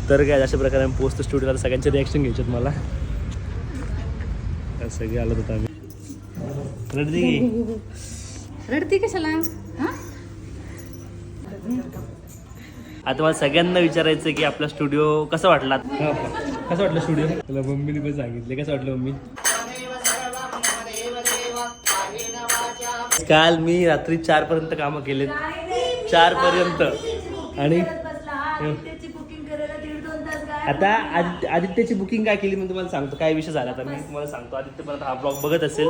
तर काय अशा प्रकारे आम्ही पोचतो स्टुडिओला. सगळ्यांचे रिॲक्शन घ्यायचे मला. सगळे आलो होतो आम्ही. रडती कशाला? आता मला सगळ्यांना विचारायचं की आपला स्टुडिओ कसा वाटला. कसं वाटलं स्टुडिओ? तुला मम्मीने पण सांगितले. कसं वाटलं मम्मी? काल मी रात्री 4 पर्यंत कामं केलेत. 4 पर्यंत. आणि आता आदित्यची बुकिंग काय केली मी तुम्हाला सांगतो. काय विषय झाला तर मी तुम्हाला सांगतो. आदित्य पण हा ब्लॉग बघत असेल.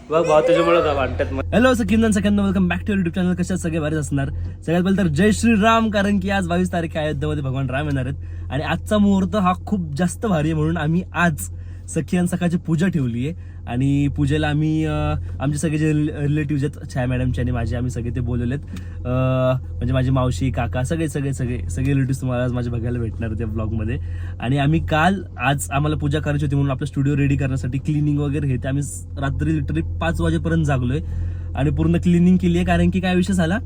बघ भाऊ त्याच्यामुळे का वाटतात. Hello second welcome back to YouTube channel. कशा सगळे भारीच असणार. सगळ्यात पहिले तर जय श्रीराम. कारण की आज 22 तारीख आहे. अयोध्येमध्ये भगवान राम येणार आहेत आणि आजचा मुहूर्त हा खूप जास्त भारी आहे. म्हणून आम्ही आज सखी आणि सखाची पूजा ठेवली आहे. आणि पूजेला आम्ही आमचे सगळे जे रिलेटिव्ह आहेत छाया मॅडमचे आणि माझे, आम्ही सगळे ते बोलवलेत. म्हणजे माझी मावशी काका सगळे रिलेटिव्ह तुम्हाला आज माझ्या बघायला भेटणार त्या ब्लॉगमध्ये. आणि आम्ही आज आम्हाला पूजा करायची होती म्हणून आपला स्टुडिओ रेडी करण्यासाठी क्लिनिंग वगैरे हे ते आम्ही रात्री लिटरली 5 वाजेपर्यंत जागलोय आणि पूर्ण क्लिनिंग केली आहे. कारण की काय विषय झाला,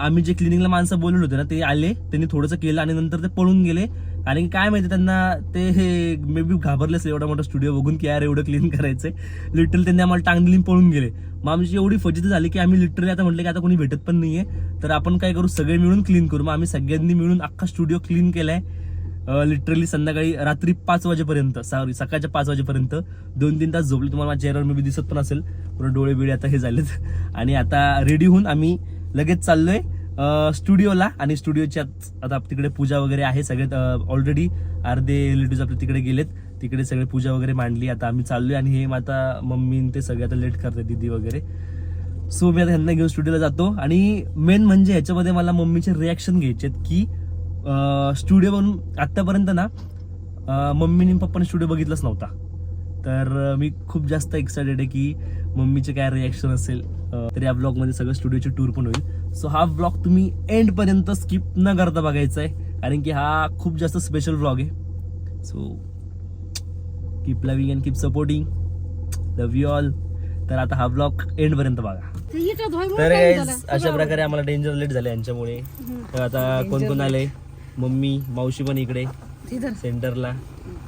आम्ही जे क्लिनिंगला माणसं बोलवले होते ना ते आले, त्यांनी थोडंसं केलं आणि नंतर ते पळून गेले. आणि काय माहिती त्यांना ते हे मे बी घाबरले असेल एवढा मोठा स्टुडिओ बघून की यार एवढं क्लीन करायचंय. लिटरली त्यांनी आम्हाला टांगली पळून गेले. मग आमची एवढी फजिती झाली की आम्ही लिटरली आता म्हटलं की आता कोणी भेटत पण नाहीये तर आपण काय करू, सगळे मिळून क्लीन करू. मग आम्ही सगळ्यांनी मिळून अख्खा स्टुडिओ क्लीन केलाय. लिटरली संध्याकाळी रात्री 5 वाजेपर्यंत सकाळच्या 5 वाजेपर्यंत 2-3 तास झोपले. तुम्हाला माझ्या चेहऱ्यावर मे बी दिसत पण असेल. पूर्ण डोळे बिळे आता हे झालेत. आणि आता रेडी होऊन आम्ही लगेच चाललोय स्टुडिओला. आणि स्टुडिओची आता तिकडे पूजा वगैरे आहे. सगळे ऑलरेडी अर्धे रिलेटिव्ह आपले तिकडे गेलेत. तिकडे सगळे पूजा वगैरे मांडली. आता आम्ही चाललोय आणि हे आता मम्मी ते सगळे आता लेट करतात, दीदी वगैरे. सो मी आता ह्यांना घेऊन स्टुडिओला जातो. आणि मेन म्हणजे ह्याच्यामध्ये मला मम्मीचे रिॲक्शन घ्यायचे की स्टुडिओ बनून आतापर्यंत ना मम्मीने पप्पाने स्टुडिओ बघितलाच नव्हता. तर मी खूप जास्त एक्सायटेड आहे की मम्मीचे काय रिॲक्शन असेल. तर या ब्लॉगमध्ये सगळं स्टुडिओची टूर पण होईल. सो हा ब्लॉग तुम्ही एंड पर्यंत स्किप न करता बघायचा आहे. कारण की हा खूप जास्त स्पेशल ब्लॉग आहे. So keep loving and keep supporting. Love you all. तर आता हा ब्लॉग एंड पर्यंत बघा. तर अशा प्रकारे आम्हाला डेंजर लेट झाले यांच्यामुळे. तर आता कोण कोण आले, मम्मी मावशी पण इकडे सेंटरला,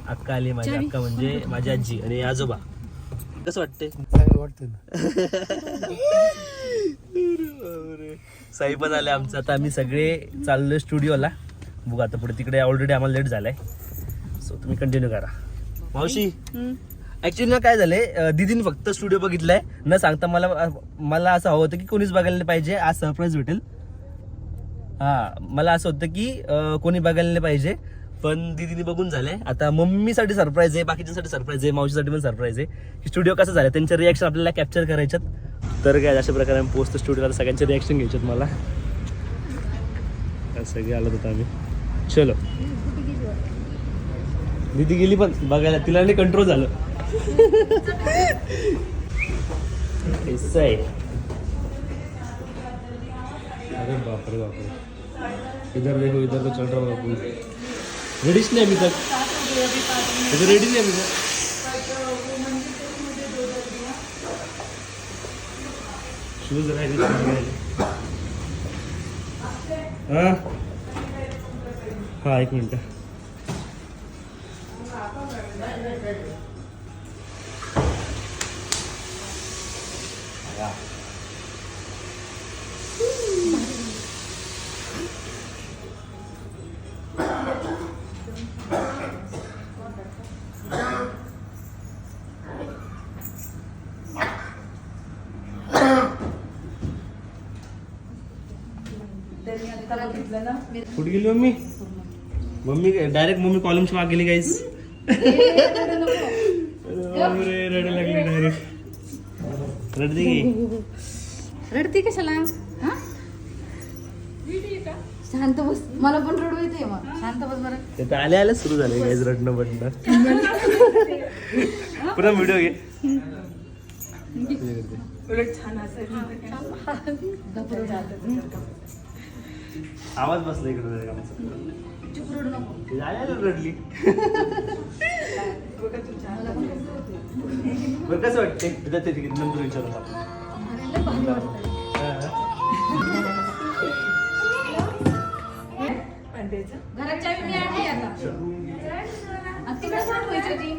अक्का आली माझी. अक्का म्हणजे माझी आजी आणि आजोबा. कसं वाटतंय? चांगलं वाटतं ना. साई पण आले आमचं. आता आम्ही सगळे चाललोय स्टुडिओला. बघू आता पुढे. तिकडे ऑलरेडी आम्हाला लेट झालाय. सो तुम्ही कंटिन्यू करा. मावशी ऍक्च्युली काय झालंय, दीदीने फक्त स्टुडिओ बघितलाय न सांगता. मला असं हवं होतं की कोणीच बघायला नाही पाहिजे, आज सरप्राईज भेटेल. मला असं होतं की कोणी बघायला नाही पाहिजे. पण दीदीने बघून झालंय. आता मम्मीसाठी सरप्राईज आहे, बाकीच्यांसाठी सरप्राईज आहे, मावशीसाठी पण सरप्राईज आहे की स्टुडिओ कसं झालं, त्यांचे रिॲक्शन आपल्याला कॅप्चर करायच्यात. तर काय अशा प्रकारे आम्ही पोचतो स्टुडिओला. सगळ्यांचे रिॲक्शन घ्यायचे मला. सगळे आलो होतो आम्ही. चलो. दीदी गेली पण बघायला, तिला नाही कंट्रोल झालं. आहे. अरे बापरे बापरे. इधर देखो, इधर तो चल रहा बापू. रेडीच नाही अभी तक. रेडी नाही अभी तक. शूज राहिले. हा 1 मिनिट. कुठे गेली मम्मी? मम्मी डायरेक्ट मम्मी कॉलमची माग गेली गाईस. रडायला लागली डायरेक्ट. रडते की? रडती कशाला? शांत बस. मला पण रडू येते. मग शांत बस बरं. ते आल्या सुरू झाले गाईस रडणं बडणं. पुन्हा व्हिडिओ घे. आवाज बसला इकडे. रडली. बरं कसं वाटते? नंतर विचारू आपण. घराच्या मी आहे आता. दाखवायची होती.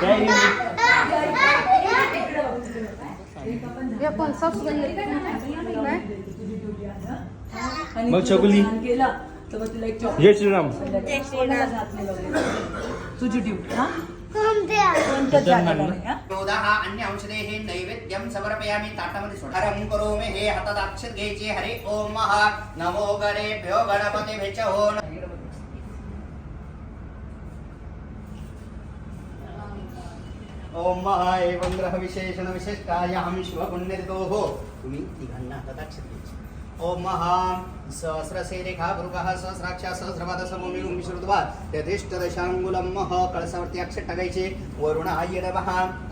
काय हे पण सासूबाई काय? मग छकुली जय श्रीराम तुझी अन्य औषधे हे नैवेद्यम समर्पयामि ताटामध्ये सोडारम करोमि हे हातात अक्षत घ्यायचे हरे ओम महा नमो गणेभ्यो गणपतीभ्यश्च हो ओम महा एवं ग्रह विशेषण विशिष्टाय हम शिव पुण्यदितोः तुम्ही तिघांना हातात अक्षत घ्यायचे ओम महा सहस्रसेरेखा भृगः सहस्राक्षा सहस्रपाद समोमिगुं विश्रुत्वा यथेष्ट दशांगुलं मह कळसावरती अक्षर टाकायचे वरुणाय नमः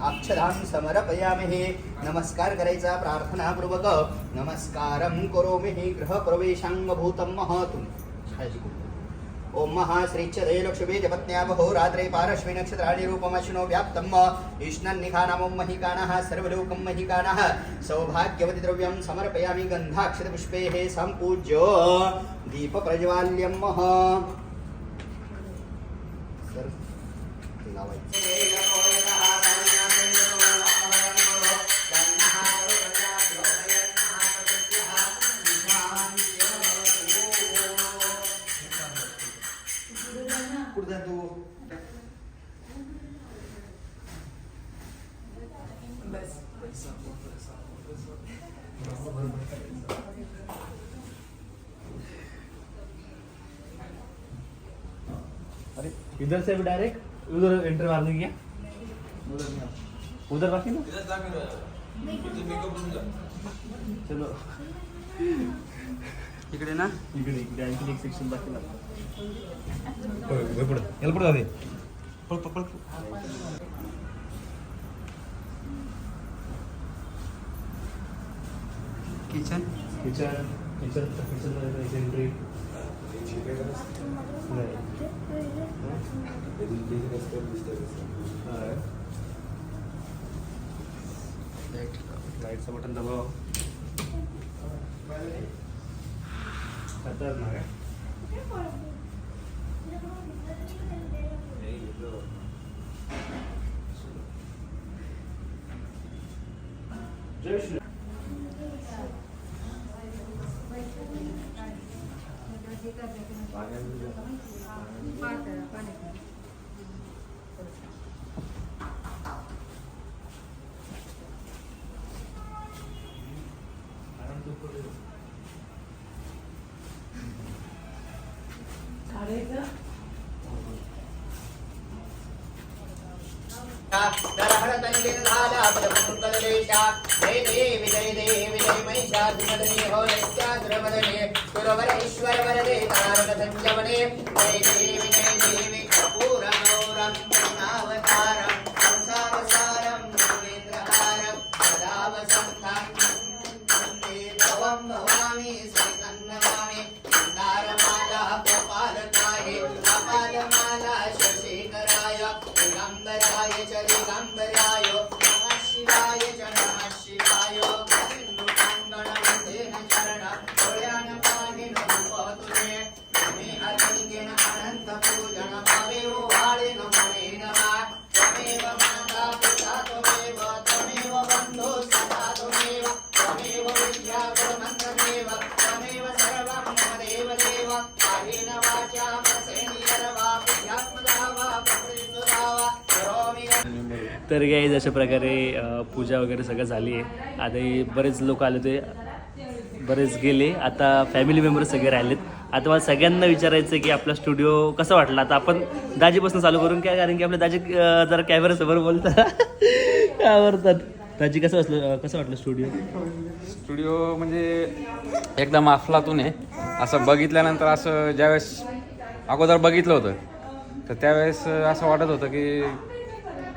अक्षरां समर्पयामि नमस्कार करायचा प्रार्थनापूर्वक नमस्कारं करोमि गृहप्रवेशांगभूतं मह तुम्ही काळजी करू ओम महा श्रीच्छदे लक्ष्मी जपत्न्या रात्रे पारश्वी नक्षत्राणि रूपमश्नो व्याप्तम् इष्णन्निखानामं महिकानः सर्वलोकं महिकानः सौभाग्यवति द्रव्यं समर्पयामि गन्धाक्षतपुष्पैः सम्पूज्य दीपप्रज्वाल्यं मह अरे इधर से भी डायरेक्ट उधर एंटर मारने की क्या उधर बाकी ना चलो इकडे ना इकडे इकडे आणखी एक सेक्शन बाकी ना पुढे याला पुढे जाते पळ किचन एंट्री लाईटचं बटन दबाव खतरनाक आहे जय श्री तर काही अशा प्रकारे पूजा वगैरे सगळं झाली आहे. आता बरेच लोक आले होते, बरेच गेले, आता फॅमिली मेंबर्स सगळे राहिलेत. आता मला सगळ्यांना विचारायचं आहे की आपला स्टुडिओ कसा वाटला. आता आपण दाजीपासून चालू करून काय, कारण की आपल्या दाजी जरा कॅमेरासमोर बोलतात आवडतात. दाजी कसं वाटलं स्टुडिओ म्हणजे एकदम अफलातून आहे. असं बघितल्यानंतर असं ज्यावेळेस अगोदर बघितलं होतं तर त्यावेळेस असं वाटत होतं की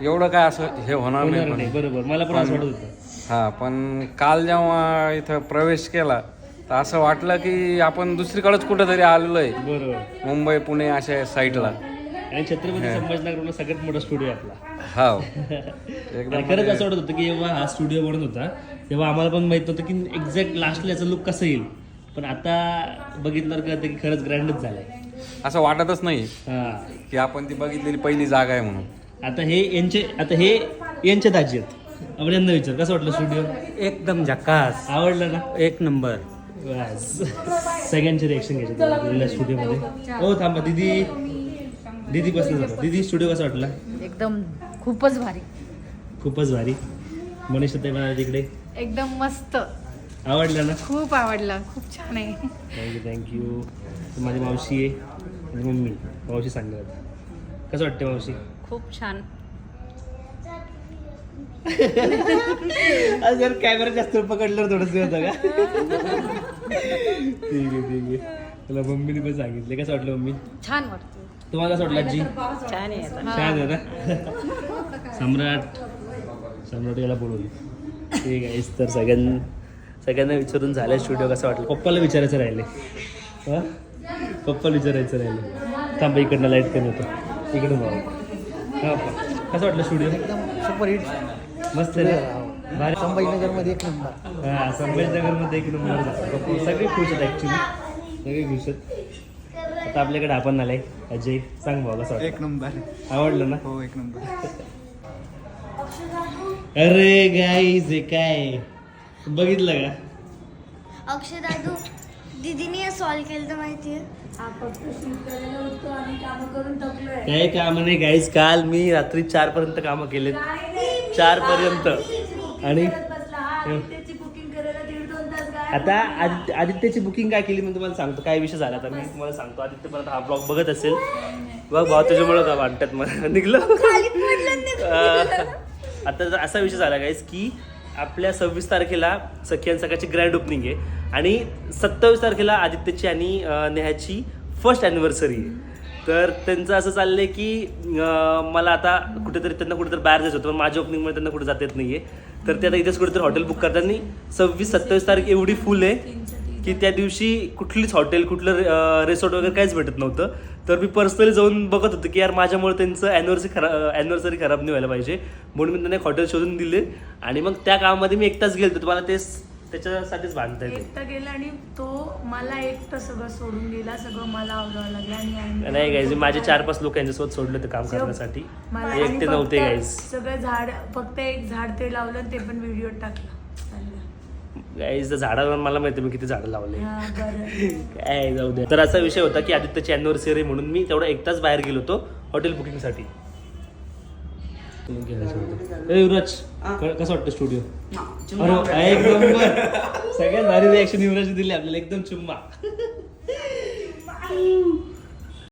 एवढं काय असं हे होणार नाही. बरोबर, मला पण असं वाटत होतं. हां, पण काल जेव्हा इथं प्रवेश केला तर असं वाटलं की आपण दुसरीकडेच कुठंतरी आलेलो आहे. बरोबर, मुंबई पुणे अशा साईडला. आणि छत्रपती संभाजीनगरला सगळ्यात मोठा स्टुडिओ आपला. हो, आणि खरंच असं वाटत होतं की जेव्हा हा स्टुडिओ बनत होता तेव्हा आम्हाला पण माहित नव्हतं की एक्झॅक्ट लास्टला याचा लुक कसं येईल. पण आता बघितल्यावर कळतं की खरंच ग्रँडच झालाय. असं वाटतच नाही हा की आपण ती बघितलेली पहिली जागा आहे म्हणून. आता हे यांचे दाजी आहेत. आपण यांना विचार कसं वाटलं स्टुडिओ? एकदम झकास, आवडलं ना? एक नंबर. बस सगळ्यांचे रिएक्शन घ्यायचे स्टुडिओमध्ये. हो थांबा दीदी बसलं जातं. दीदी स्टुडिओ कसा वाटला? एकदम खूपच भारी, खूपच भारी. मनीषा ताई म्हणाले तिकडे एकदम मस्त, आवडलं ना? खूप आवडला, खूप छान आहे. थँक्यू. माझी मावशी आहे आणि मम्मी. मावशी सांगणार कसं वाटतं मावशी? खूप छान. जर कॅमेरा जास्त पकडलं थोडंसं होतं का? ठीक आहे. तुला मम्मीने पण सांगितले. कसं वाटलं मम्मी? छान वाटतं. तुम्हाला कसं वाटलं आजी? छान आहे. छान आहे ना? सम्राट याला बोलवली. ठीक आहे. तर सगळ्यांना विचारून झालं स्टुडिओ कसा वाटलं. पप्पाला विचारायचं राहिले. हां पप्पाला विचारायचं राहिले. थांबा इकडनं लाईट कमी होतं. इकडून बघा. हां कसं वाटलं स्टुडिओ? Super hit. मस्त आहे ना? भारी. संभाजीनगरमध्ये एक नंबर. हां संभाजीनगरमध्ये एक नंबर झाला. सगळे खुश आहेत ॲक्च्युली. सगळे खुश आहेत. आता आपल्याकडे आपण आलाय. अजय सांग भाऊ कसं वाटलं? एक नंबर. आवडलं ना? हो एक नंबर. अरे गाईज हे काय बघितलं का? अक्षय दादू दीदीने सॉल्व केलं तर माहितीये. काय काम नाही गाईज. काल मी रात्री 4 पर्यंत कामं केलेत. 4 पर्यंत. आणि आता आदित्यची बुकिंग काय केली मी तुम्हाला सांगतो. काय विषय झाला तर मी तुम्हाला सांगतो. आदित्य परत हा ब्लॉग बघत असेल. बघ भाऊ त्याच्यामुळं का वाटतात मला निघलं. आता असा विषय झाला गाईज की आपल्या 26 तारखेला सखी सकाळची ग्रँड ओपनिंग आहे आणि 27 तारखेला आदित्यची आणि नेहाची फर्स्ट ॲनिव्हर्सरी आहे. तर त्यांचं असं चाललंय की मला आता त्यांना कुठेतरी बाहेर जायचं होतं पण माझ्या ओपनिंगमुळे त्यांना कुठे जात येत नाही आहे. तर ते आता इथेच कुठेतरी हॉटेल बुक करताना 26-27 तारीख एवढी फुल आहे की त्या दिवशी कुठलीच हॉटेल कुठलं रिसॉर्ट वगैरे काहीच भेटत नव्हतं. तर मी पर्सनली जाऊन बघत होतो की यार माझ्यामुळे त्यांचं ॲनिव्हर्सरी खराब नाही व्हायला पाहिजे म्हणून मी त्यांना एक हॉटेल शोधून दिले आणि मग त्या कामामध्ये मी एकटाच गेलो. तुम्हाला त्याच्यासाठीच बांधता येते. एकटा गेला आणि तो मला एकटं सगळं सोडून गेला. सगळं मला आवडावं लागलं आणि नाही गाईज माझे 4-5 लोक यांच्यासोबत सोडले ते काम करण्यासाठी. मला एकटे नव्हते गाईज. सगळं झाड फक्त एक झाड ते लावलं ते पण व्हिडिओ टाकला. गाईज झाडावर मला माहिती मी किती झाडं लावले. हा, बरं. काय जाऊ दे. तर असा विषय होता की आदित्यची ॲनिव्हर्सरी म्हणून मी तेवढा एकटाच बाहेर गेलो होतो हॉटेल बुकिंगसाठी. युवराज कसं वाटतं स्टुडिओ? अरे एक नंबर. सगळ्यात भारी रिॲक्शन युवराज दिली आपल्याला. एकदम चुम्मा.